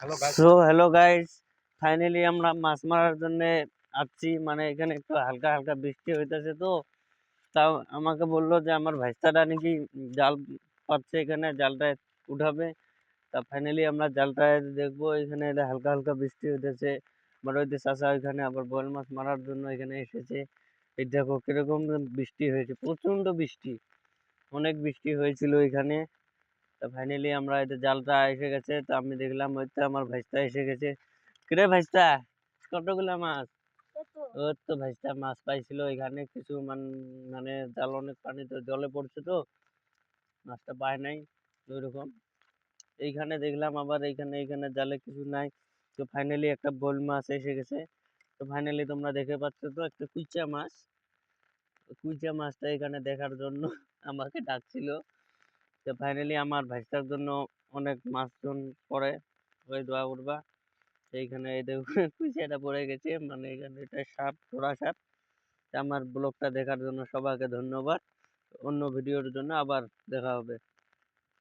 Hello guys, finally আমরা মাছ মারার জন্য আসছি। মানে এখানে একটু হালকা হালকা বৃষ্টি হইতেছে, তো তাও আমাকে বললো যে আমার ভাইস্তাটা নাকি জাল পাচ্ছে, এখানে জালটা উঠাবে। তা ফাইনালি আমরা জালটা দেখবো। এখানে হালকা হালকা বৃষ্টি হইতেছে, বড় হইতে চাষা এখানে আবার বোয়াল মাছ মারার জন্য এখানে এসেছে। এই দেখো কিরকম বৃষ্টি হয়েছে, প্রচন্ড বৃষ্টি, অনেক বৃষ্টি হয়েছিল এখানে। তা ফাইনালি আমরা এই যে জালটা এসে গেছে, তো আমি দেখলাম হয়তো আমার ভাইস্তা এসে গেছে। কিরে ভাইস্তা, কতগুলা মাছ? ওর তো ভাইস্তা মাছ পাইছিল এখানে কিছু, মানে জাল অনেক পানি তো জলে পড়ছে, তো মাছটা পায় নাই ওইরকম। এইখানে দেখলাম আবার এইখানে এইখানে জালে কিছু নাই। তো ফাইনালি একটা বোল মাছ এসে গেছে। তো ফাইনালি তোমরা দেখে পাচ্ছ তো একটা কুইচা মাছ। কুইচা মাছটা এখানে দেখার জন্য আমাকে ডাকছিল। তো ফাইনালি আমার ভাইস্তার জন্য অনেক মাছজন পড়ে, ওই দোয়া করবা। এইখানে এই দেখো কুইচাটা পড়ে গেছে, মানে এখানে এটা সাপ, তোড়া সাপ। তা আমার ব্লগটা দেখার জন্য সবাইকে ধন্যবাদ। অন্য ভিডিওর জন্য আবার দেখা হবে।